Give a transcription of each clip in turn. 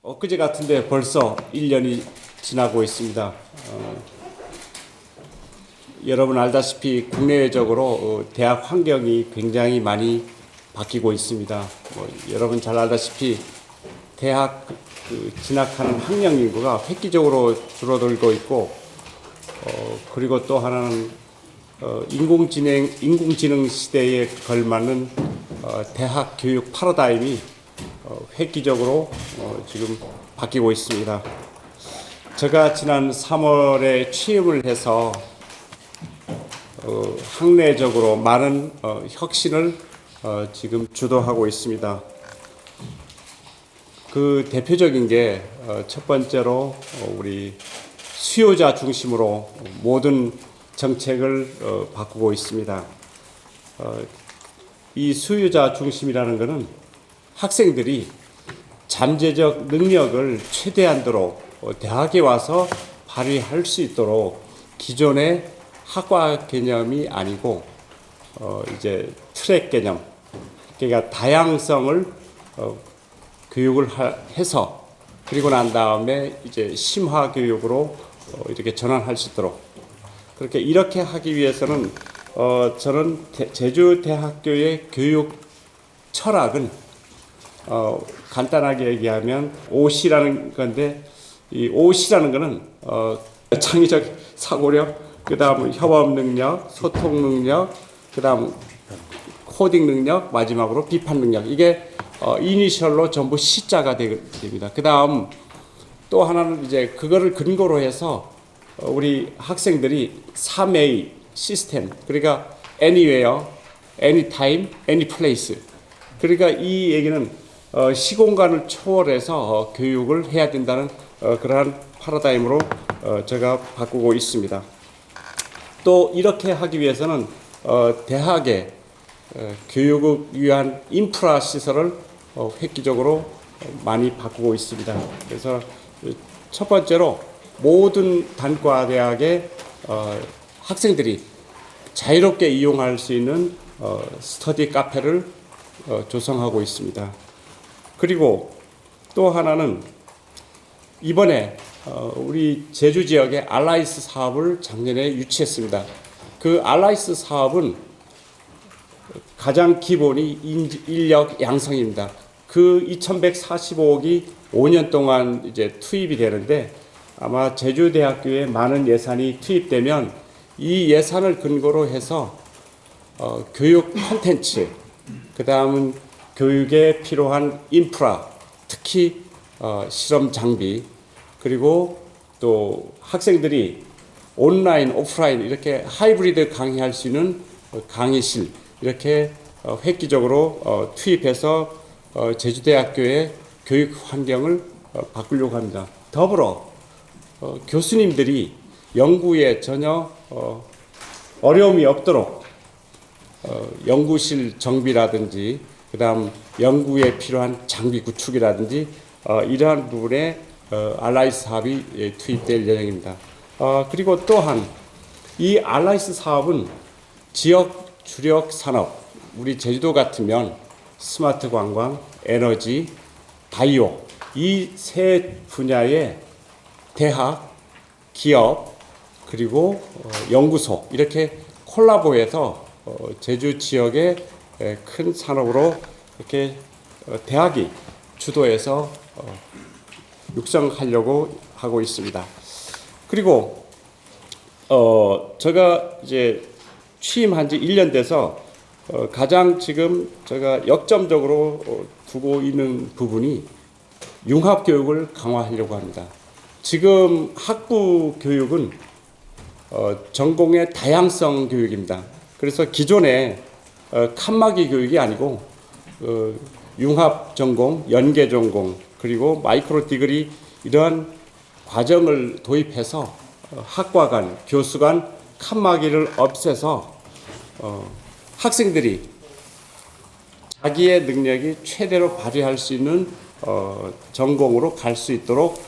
엊그제 같은데 벌써 1년이 지나고 있습니다. 여러분 알다시피 국내외적으로 대학 환경이 굉장히 많이 바뀌고 있습니다. 여러분 잘 알다시피 대학 진학하는 학령 인구가 획기적으로 줄어들고 있고, 그리고 또 하나는 인공지능 시대에 걸맞는 대학 교육 패러다임이 획기적으로 지금 바뀌고 있습니다. 제가 지난 3월에 취임을 해서 학내적으로 많은 혁신을 지금 주도하고 있습니다. 그 대표적인 게 첫 번째로 우리 수요자 중심으로 모든 정책을 바꾸고 있습니다. 이 수요자 중심이라는 것은 학생들이 잠재적 능력을 최대한도로 대학에 와서 발휘할 수 있도록 기존의 학과 개념이 아니고 이제 트랙 개념, 그러니까 다양성을 교육을 해서 그리고 난 다음에 이제 심화 교육으로 이렇게 전환할 수 있도록, 그렇게 이렇게 하기 위해서는 저는 제주대학교의 교육 철학은 간단하게 얘기하면 OC라는 건데, 이 OC라는 거는 창의적 사고력, 그 다음 협업 능력, 소통 능력, 그 다음 코딩 능력, 마지막으로 비판 능력. 이게 이니셜로 전부 C자가 됩니다. 그 다음 또 하나는 이제 그거를 근거로 해서 우리 학생들이 3A 시스템, 그러니까 anywhere, anytime, anyplace. 그러니까 이 얘기는 시공간을 초월해서 교육을 해야 된다는 그러한 패러다임으로 제가 바꾸고 있습니다. 또 이렇게 하기 위해서는 대학의 교육을 위한 인프라 시설을 획기적으로 많이 바꾸고 있습니다. 그래서 첫 번째로 모든 단과 대학의 학생들이 자유롭게 이용할 수 있는 스터디 카페를 조성하고 있습니다. 그리고 또 하나는 이번에 우리 제주 지역의 알라이스 사업을 작년에 유치했습니다. 그 알라이스 사업은 가장 기본이 인력 양성입니다. 그 2,145억이 5년 동안 이제 투입이 되는데, 아마 제주대학교에 많은 예산이 투입되면 이 예산을 근거로 해서 교육 콘텐츠, 그 다음은 교육에 필요한 인프라, 특히 실험 장비, 그리고 또 학생들이 온라인, 오프라인 이렇게 하이브리드 강의할 수 있는 강의실, 이렇게 획기적으로 투입해서 제주대학교의 교육 환경을 바꾸려고 합니다. 더불어 교수님들이 연구에 전혀 어려움이 없도록 연구실 정비라든지, 그 다음 연구에 필요한 장비 구축이라든지 이러한 부분에 알라이스 사업이 투입될 예정입니다. 그리고 또한 이 알라이스 사업은 지역 주력 산업, 우리 제주도 같으면 스마트 관광, 에너지, 바이오, 이 세 분야의 대학, 기업, 그리고 연구소 이렇게 콜라보해서 제주 지역의 큰 산업으로 이렇게 대학이 주도해서 육성하려고 하고 있습니다. 그리고 제가 이제 취임한 지 1년 돼서 가장 지금 제가 역점적으로 두고 있는 부분이 융합교육을 강화하려고 합니다. 지금 학부 교육은 전공의 다양성 교육입니다. 그래서 기존에 칸막이 교육이 아니고 융합 전공, 연계 전공, 그리고 마이크로 디그리 이러한 과정을 도입해서 학과 간, 교수 간 칸막이를 없애서 학생들이 자기의 능력이 최대로 발휘할 수 있는 전공으로 갈 수 있도록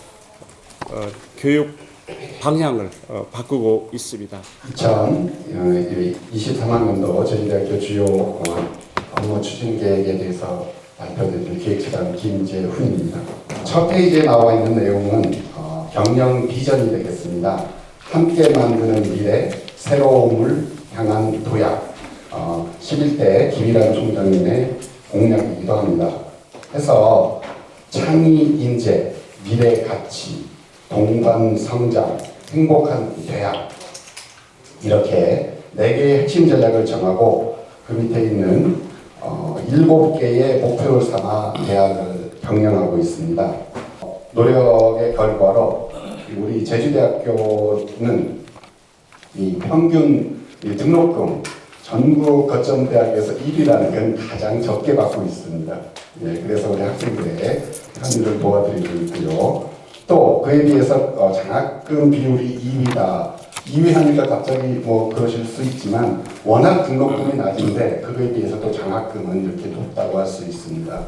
교육 방향을 바꾸고 있습니다. 2023학년도 제주대학교 주요 업무 추진 계획에 대해서 발표드릴 기획처장 김재훈입니다. 첫 페이지에 나와 있는 내용은 경영 비전이 되겠습니다. 함께 만드는 미래, 새로움을 향한 도약, 11대 김일환 총장님의 공약이기도 합니다. 해서 창의 인재, 미래 가치, 동반 성장, 행복한 대학, 이렇게 4개의 핵심 전략을 정하고 그 밑에 있는 7개의 목표를 삼아 대학을 경영하고 있습니다. 노력의 결과로 우리 제주대학교는 이 평균 등록금 전국 거점대학에서 1위라는 건 가장 적게 받고 있습니다. 예, 그래서 우리 학생들의 편의를 도와드리고 있고요. 또 그에 비해서 장학금 비율이 2위다. 2위 하니까 갑자기 뭐 그러실 수 있지만 워낙 등록금이 낮은데 그거에 비해서 또 장학금은 이렇게 높다고 할 수 있습니다.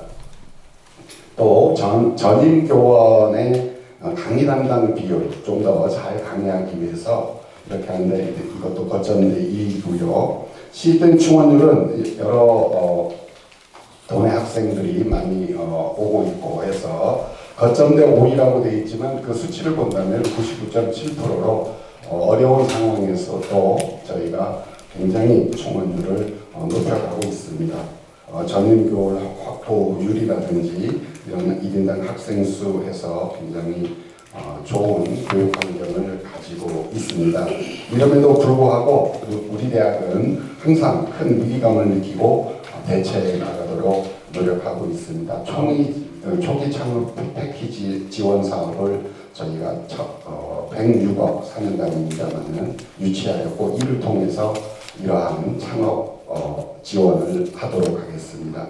또 전임 교원의 강의 담당 비율 좀 더 잘 강의하기 위해서 이렇게 하는데 이것도 거점대 2위고요. 시등 충원율은 여러 동네 학생들이 많이 오고 있고 해서 거점대 5위라고 되어 있지만 그 수치를 본다면 99.7%로 어려운 상황에서도 저희가 굉장히 충원율을 높여가고 있습니다. 전인교원 확보율이라든지 이런 1인당 학생 수에서 굉장히 좋은 교육 환경을 가지고 있습니다. 이럼에도 불구하고 우리 대학은 항상 큰 위기감을 느끼고 대처해 나가도록 노력하고 있습니다. 초기 창업 패키지 지원 사업을 저희가 106억 4년간입니다만은 유치하였고 이를 통해서 이러한 창업 지원을 하도록 하겠습니다.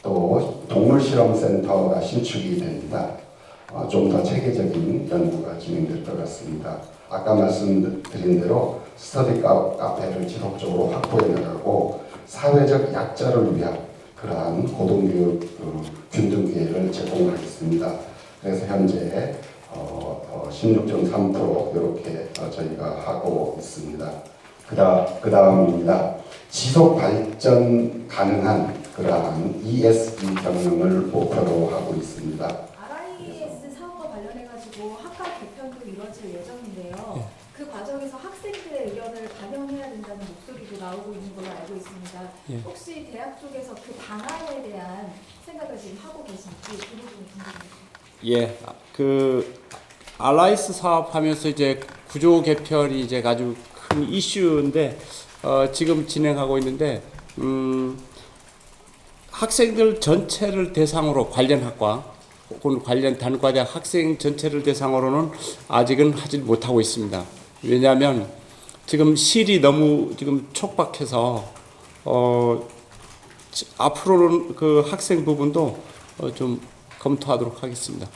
또 동물실험센터가 신축이 됩니다. 좀 더 체계적인 연구가 진행될 것 같습니다. 아까 말씀드린 대로 스터디 카페를 지속적으로 확보해 나가고 사회적 약자를 위한 그러한 고등교육 균등 기회를 제공하겠습니다. 그래서 현재 16.3% 이렇게 저희가 하고 있습니다. 그 다음입니다. 지속 발전 가능한 그러한 ESG 경영을 목표로 하고 있습니다. RIS 사업과 관련해가지고 학과 개편도 이루어질 예정인데요. 그 과정에서 학생들의 의견을 반영해야 된다는 목소리도 나오고 있는 걸로 알고 있습니다. 혹시 대학 쪽에서 그 방안에 대한 생각을 지금 하고 계신지 그 부분이 궁금합니다. 예, 그 알라이스 사업하면서 이제 구조 개편이 이제 아주 큰 이슈인데 지금 진행하고 있는데 학생들 전체를 대상으로 관련 학과 혹은 관련 단과대 학생 전체를 대상으로는 아직은 하지 못하고 있습니다. 왜냐하면 지금 실이 너무 지금 촉박해서 앞으로는 그 학생 부분도 좀 검토하도록 하겠습니다.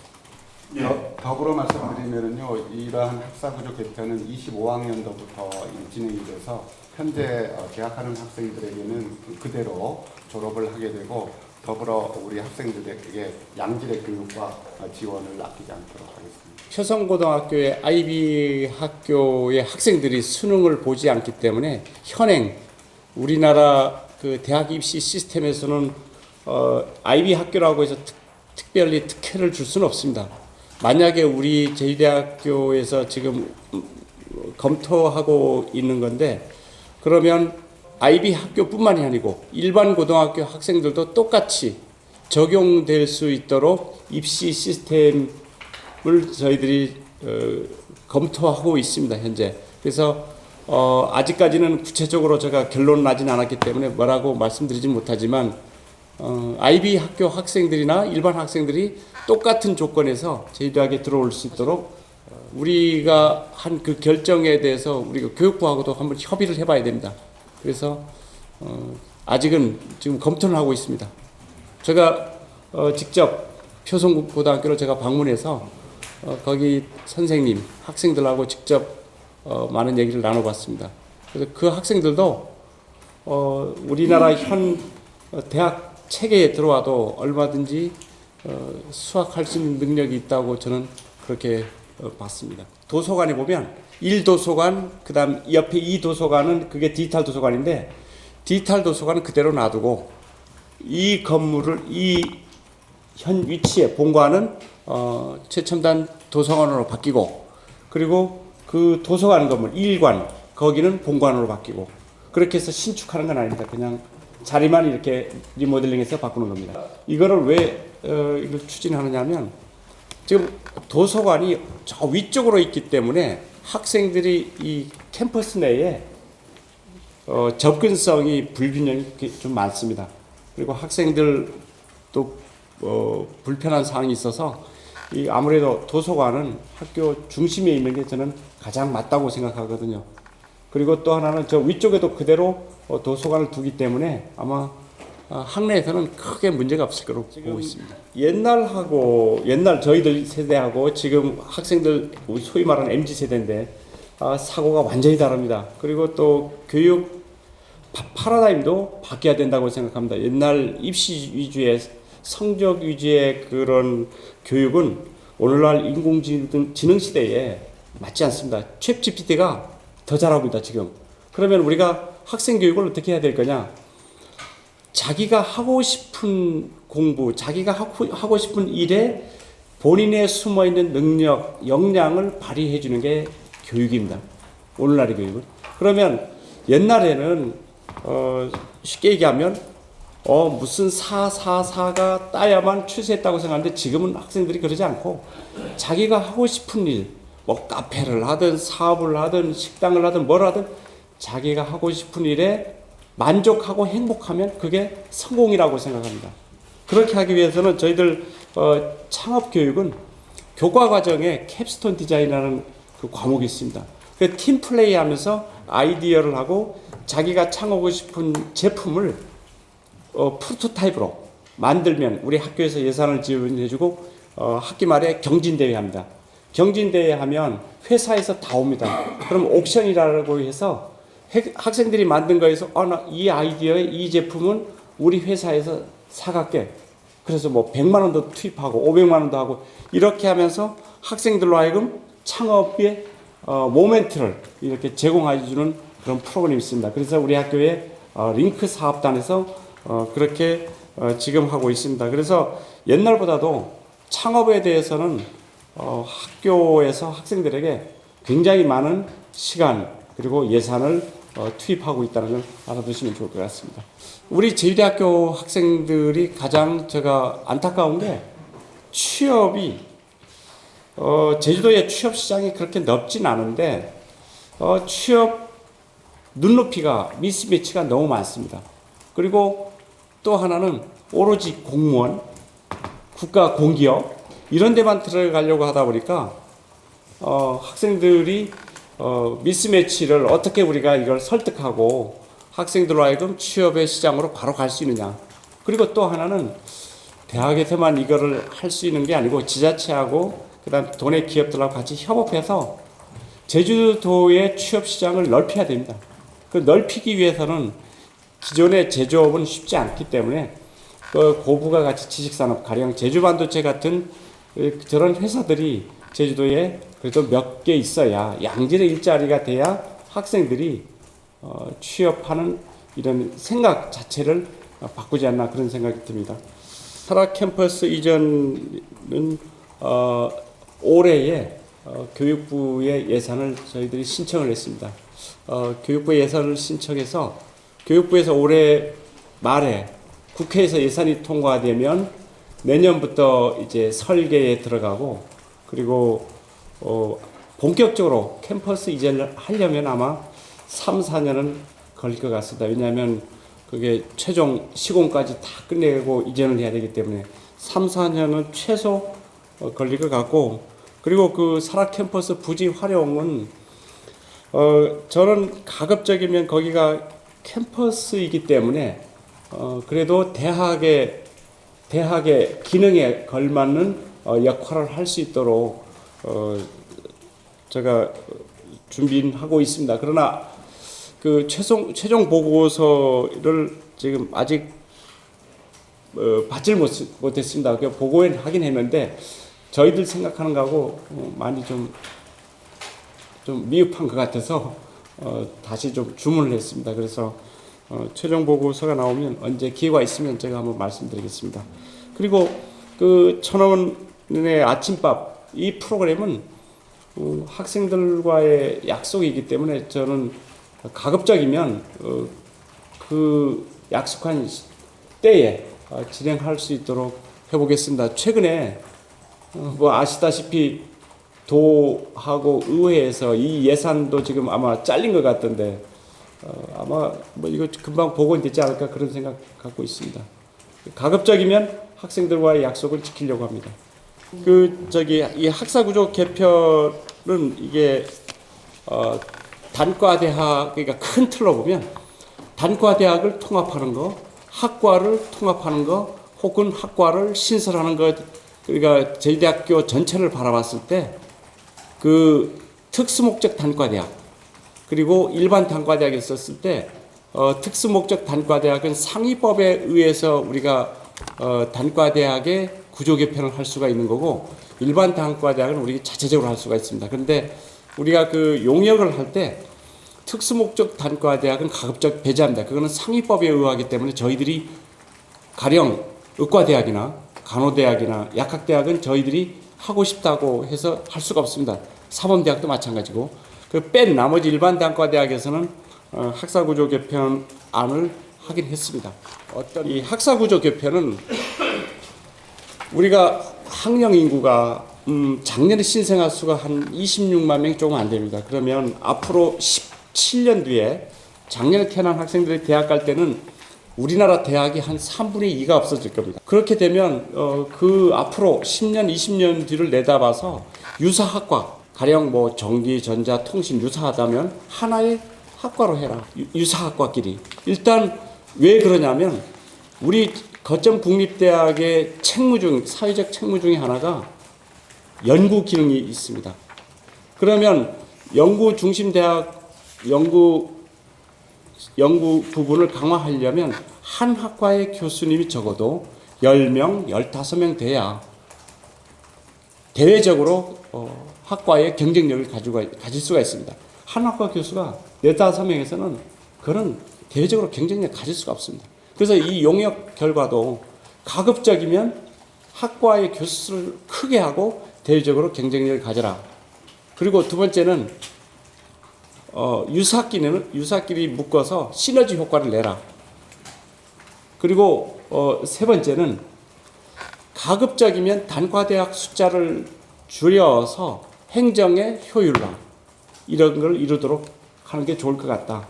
더불어 말씀드리면요, 이러한 학사구조 개편은 25학년도부터 진행이 돼서 현재 재학하는 학생들에게는 그대로 졸업을 하게 되고 더불어 우리 학생들에게 양질의 교육과 지원을 아끼지 않도록 하겠습니다. 효성고등학교의 IB 학교의 학생들이 수능을 보지 않기 때문에 현행 우리나라 그 대학 입시 시스템에서는 IB 학교라고 해서 특별히 특혜를 줄 수는 없습니다. 만약에 우리 제주대학교에서 지금 검토하고 있는 건데 그러면 IB 학교뿐만이 아니고 일반 고등학교 학생들도 똑같이 적용될 수 있도록 입시 시스템을 저희들이 검토하고 있습니다, 현재. 그래서 아직까지는 구체적으로 제가 결론 나진 않았기 때문에 뭐라고 말씀드리진 못하지만 IB 학교 학생들이나 일반 학생들이 똑같은 조건에서 제주대학에 들어올 수 있도록 우리가 한 그 결정에 대해서 우리가 교육부하고도 한번 협의를 해봐야 됩니다. 그래서 아직은 지금 검토를 하고 있습니다. 제가 직접 효성고등학교를 제가 방문해서 거기 선생님, 학생들하고 직접 많은 얘기를 나눠봤습니다. 그래서 그 학생들도 우리나라 현 대학 체계에 들어와도 얼마든지 수학할 수 있는 능력이 있다고 저는 그렇게 봤습니다. 도서관에 보면 1도서관, 그 다음 옆에 2도서관은 그게 디지털 도서관인데 디지털 도서관은 그대로 놔두고 이 건물을 이 현 위치에 본관은 최첨단 도서관으로 바뀌고, 그리고 그 도서관 건물 1관 거기는 본관으로 바뀌고, 그렇게 해서 신축하는 건 아닙니다. 그냥 자리만 이렇게 리모델링해서 바꾸는 겁니다. 이거를 왜 이걸 추진하느냐면, 지금 도서관이 저 위쪽으로 있기 때문에 학생들이 이 캠퍼스 내에 접근성이 불균형이 좀 많습니다. 그리고 학생들도 불편한 사항이 있어서 이 아무래도 도서관은 학교 중심에 있는 게 저는 가장 맞다고 생각하거든요. 그리고 또 하나는 저 위쪽에도 그대로 도서관을 두기 때문에 아마 학내에서는 크게 문제가 없을 거라고 보고 있습니다. 옛날 저희들 세대하고 지금 학생들 우리 소위 말하는 MZ 세대인데 사고가 완전히 다릅니다. 그리고 또 교육 파라다임도 바뀌어야 된다고 생각합니다. 옛날 입시 위주의 성적 위주의 그런 교육은 오늘날 인공지능 시대에 맞지 않습니다. 챗 GPT가 더 잘합니다, 지금. 그러면 우리가 학생 교육을 어떻게 해야 될 거냐? 자기가 하고 싶은 공부, 자기가 하고 싶은 일에 본인의 숨어있는 능력, 역량을 발휘해 주는 게 교육입니다. 오늘날의 교육은. 그러면 옛날에는 쉽게 얘기하면 무슨 444가 따야만 출세했다고 생각하는데, 지금은 학생들이 그러지 않고 자기가 하고 싶은 일, 뭐 카페를 하든 사업을 하든 식당을 하든 뭘 하든 자기가 하고 싶은 일에 만족하고 행복하면 그게 성공이라고 생각합니다. 그렇게 하기 위해서는 저희들 창업 교육은 교과 과정에 캡스톤 디자인이라는 그 과목이 있습니다. 그 팀 플레이 하면서 아이디어를 하고 자기가 창업하고 싶은 제품을 프로토타입으로 만들면 우리 학교에서 예산을 지원해주고 학기 말에 경진대회 합니다. 경진대회 하면 회사에서 다 옵니다. 그럼 옥션이라고 해서 학생들이 만든 거에서 나 이 아이디어의 이 제품은 우리 회사에서 사갈게. 그래서 뭐 100만 원도 투입하고 500만 원도 하고 이렇게 하면서 학생들로 하여금 창업의 모멘트를 이렇게 제공해 주는 그런 프로그램이 있습니다. 그래서 우리 학교에 링크 사업단에서 그렇게 지금 하고 있습니다. 그래서 옛날보다도 창업에 대해서는 학교에서 학생들에게 굉장히 많은 시간 그리고 예산을 투입하고 있다는 걸 알아두시면 좋을 것 같습니다. 우리 제1대학교 학생들이 가장 제가 안타까운 게 취업이 제주도의 취업 시장이 그렇게 넓진 않은데 취업 눈높이가 미스매치가 너무 많습니다. 그리고 또 하나는 오로지 공무원, 국가 공기업 이런 데만 들어가려고 하다 보니까 학생들이 미스매치를 어떻게 우리가 이걸 설득하고 학생들로 하여금 취업의 시장으로 바로 갈 수 있느냐. 그리고 또 하나는 대학에서만 이거를 할 수 있는 게 아니고 지자체하고 그다음 도내 기업들하고 같이 협업해서 제주도의 취업 시장을 넓혀야 됩니다. 그 넓히기 위해서는 기존의 제조업은 쉽지 않기 때문에 그 고부가 가치 지식산업 가령 제주반도체 같은 저런 회사들이 제주도에 그래도 몇 개 있어야 양질의 일자리가 돼야 학생들이 취업하는 이런 생각 자체를 바꾸지 않나 그런 생각이 듭니다. 설악 캠퍼스 이전은 올해에 교육부의 예산을 저희들이 신청을 했습니다. 교육부 예산을 신청해서 교육부에서 올해 말에 국회에서 예산이 통과되면 내년부터 이제 설계에 들어가고 그리고 본격적으로 캠퍼스 이전을 하려면 아마 3, 4년은 걸릴 것 같습니다. 왜냐하면 그게 최종 시공까지 다 끝내고 이전을 해야 되기 때문에 3, 4년은 최소 걸릴 것 같고 그리고 그 설악 캠퍼스 부지 활용은 저는 가급적이면 거기가 캠퍼스이기 때문에 그래도 대학의 기능에 걸맞는 역할을 할 수 있도록 제가 준비는 하고 있습니다. 그러나 그 최종 보고서를 지금 아직 받질 못했습니다. 그 보고는 하긴 했는데 저희들 생각하는 거하고 많이 좀 미흡한 것 같아서 다시 좀 주문을 했습니다. 그래서 최종 보고서가 나오면 언제 기회가 있으면 제가 한번 말씀드리겠습니다. 그리고 그 1,000원의 아침밥 이 프로그램은 학생들과의 약속이기 때문에 저는 가급적이면 그 약속한 때에 진행할 수 있도록 해보겠습니다. 최근에 뭐 아시다시피 도하고 의회에서 이 예산도 지금 아마 잘린 것 같던데 아마 뭐 이거 금방 복원되지 않을까 그런 생각 갖고 있습니다. 가급적이면 학생들과의 약속을 지키려고 합니다. 이 학사구조 개편은 이게 단과대학 그러니까 큰 틀로 보면 단과대학을 통합하는 거, 학과를 통합하는 거, 혹은 학과를 신설하는 것, 그러니까 제주대학교 전체를 바라봤을 때 그 특수목적 단과대학 그리고 일반 단과대학에 있었을 때 특수목적 단과대학은 상위법에 의해서 우리가 단과대학의 구조 개편을 할 수가 있는 거고 일반 단과대학은 우리 자체적으로 할 수가 있습니다. 그런데 우리가 그 용역을 할 때 특수목적 단과대학은 가급적 배제합니다. 그거는 상위법에 의하기 때문에 저희들이 가령 의과대학이나 간호대학이나 약학대학은 저희들이 하고 싶다고 해서 할 수가 없습니다. 사범대학도 마찬가지고 그 뺀 나머지 일반 단과대학에서는 학사구조 개편안을 하긴 했습니다. 어떤 이 학사구조 개편은 우리가 학령 인구가 작년에 신생아 수가 한 26만 명이 조금 안 됩니다. 그러면 앞으로 17년 뒤에 작년에 태어난 학생들이 대학 갈 때는 우리나라 대학이 한 3분의 2가 없어질 겁니다. 그렇게 되면 그 앞으로 10년, 20년 뒤를 내다봐서 유사학과, 가령 뭐 전기, 전자, 통신 유사하다면 하나의 학과로 해라. 유사학과끼리. 일단 왜 그러냐면 우리 거점 국립대학의 책무 중 사회적 책무 중에 하나가 연구 기능이 있습니다. 그러면 연구 중심 대학 연구 부분을 강화하려면 한 학과의 교수님이 적어도 10명, 15명 돼야 대외적으로 학과의 경쟁력을 가질 수가 있습니다. 한 학과 교수가 4-5명에서는 그런 대외적으로 경쟁력을 가질 수가 없습니다. 그래서 이 용역 결과도 가급적이면 학과의 교수를 크게 하고 대외적으로 경쟁력을 가져라. 그리고 두 번째는 유사끼리 묶어서 시너지 효과를 내라. 그리고 세 번째는 가급적이면 단과대학 숫자를 줄여서 행정의 효율화 이런 걸 이루도록 하는 게 좋을 것 같다.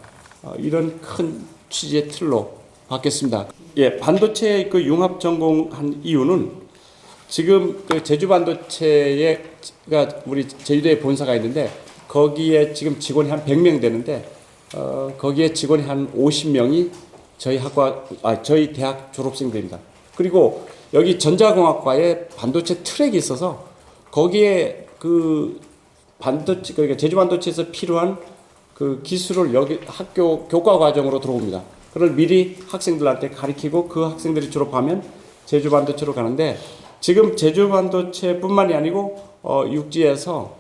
이런 큰 취지의 틀로 받겠습니다. 예, 반도체 그 융합 전공한 이유는 지금 그 제주 반도체가 우리 제주도에 본사가 있는데 거기에 지금 직원이 한 100명 되는데 거기에 직원이 한 50명이 저희 대학 졸업생들입니다. 그리고 여기 전자공학과에 반도체 트랙이 있어서 거기에 그 반도체 그러니까 제주 반도체에서 필요한 그 기술을 여기 학교 교과 과정으로 들어옵니다. 그걸 미리 학생들한테 가르치고 그 학생들이 졸업하면 제주 반도체로 가는데 지금 제주 반도체뿐만이 아니고 육지에서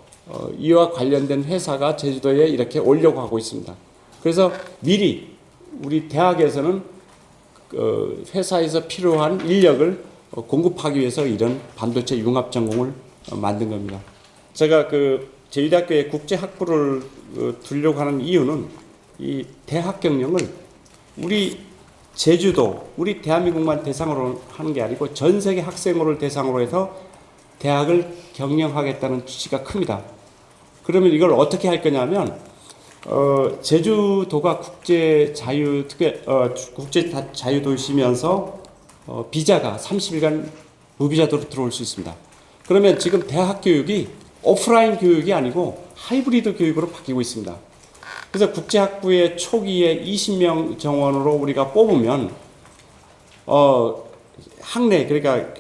이와 관련된 회사가 제주도에 이렇게 오려고 하고 있습니다. 그래서 미리 우리 대학에서는 회사에서 필요한 인력을 공급하기 위해서 이런 반도체 융합 전공을 만든 겁니다. 제가 그 제주대학교에 국제학부를 두려고 하는 이유는 이 대학 경영을 우리 제주도, 우리 대한민국만 대상으로 하는 게 아니고 전 세계 학생을 대상으로 해서 대학을 경영하겠다는 취지가 큽니다. 그러면 이걸 어떻게 할 거냐면 제주도가 국제 자유도시면서 비자가 30일간 무비자도로 들어올 수 있습니다. 그러면 지금 대학 교육이 오프라인 교육이 아니고 하이브리드 교육으로 바뀌고 있습니다. 그래서 국제학부의 초기에 20명 정원으로 우리가 뽑으면 학내 그러니까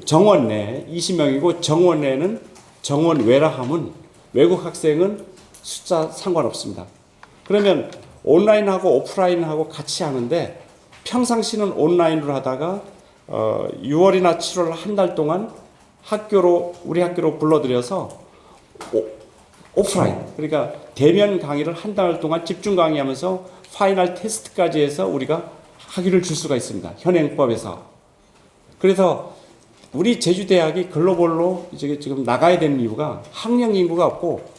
정원 내 20명이고 정원 내는 정원 외라 함은 외국 학생은 숫자 상관없습니다. 그러면 온라인하고 오프라인하고 같이 하는데 평상시는 온라인으로 하다가 6월이나 7월 한 달 동안 우리 학교로 불러들여서 오프라인, 그러니까 대면 강의를 한 달 동안 집중 강의하면서 파이널 테스트까지 해서 우리가 학위를 줄 수가 있습니다. 현행법에서. 그래서 우리 제주대학이 글로벌로 지금 나가야 되는 이유가 학령 인구가 없고,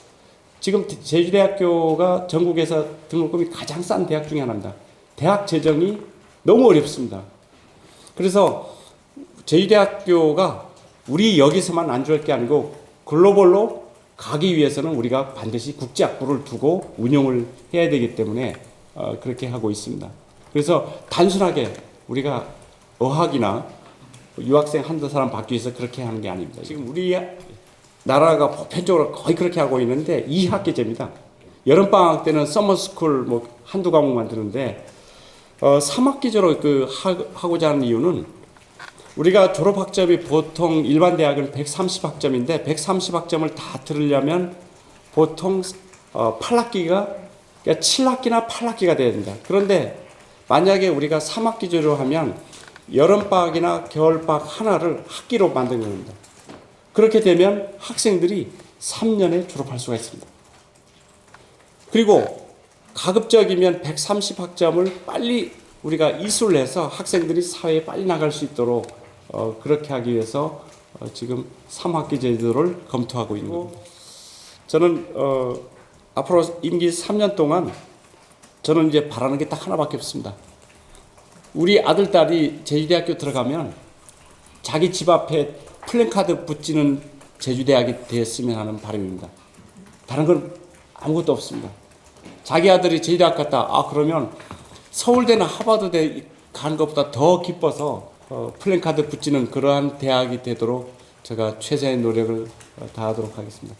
지금 제주대학교가 전국에서 등록금이 가장 싼 대학 중에 하나입니다. 대학 재정이 너무 어렵습니다. 그래서 제주대학교가 우리 여기서만 안주할 게 아니고 글로벌로 가기 위해서는 우리가 반드시 국제학부를 두고 운영을 해야 되기 때문에 그렇게 하고 있습니다. 그래서 단순하게 우리가 어학이나 유학생 한두 사람 받기 위해서 그렇게 하는 게 아닙니다. 지금 우리 나라가 보편적으로 거의 그렇게 하고 있는데 2학기제입니다. 여름방학 때는 서머스쿨 뭐 한두 과목만 드는데 3학기제로 하고자 하는 이유는 우리가 졸업학점이 보통 일반 대학은 130학점인데 130학점을 다 들으려면 보통 8학기가 그러니까 7학기나 8학기가 돼야 된다. 그런데 만약에 우리가 3학기제로 하면 여름방학이나 겨울방학 하나를 학기로 만든 겁니다. 그렇게 되면 학생들이 3년에 졸업할 수가 있습니다. 그리고 가급적이면 130학점을 빨리 우리가 이수를 해서 학생들이 사회에 빨리 나갈 수 있도록 그렇게 하기 위해서 지금 3학기 제도를 검토하고 있는 겁니다. 저는 앞으로 임기 3년 동안 저는 이제 바라는 게 딱 하나밖에 없습니다. 우리 아들, 딸이 제주대학교 들어가면 자기 집 앞에 플랜카드 붙이는 제주대학이 되었으면 하는 바람입니다. 다른 건 아무것도 없습니다. 자기 아들이 제주대학 갔다, 그러면 서울대나 하버드대 가는 것보다 더 기뻐서 플랜카드 붙이는 그러한 대학이 되도록 제가 최선의 노력을 다하도록 하겠습니다.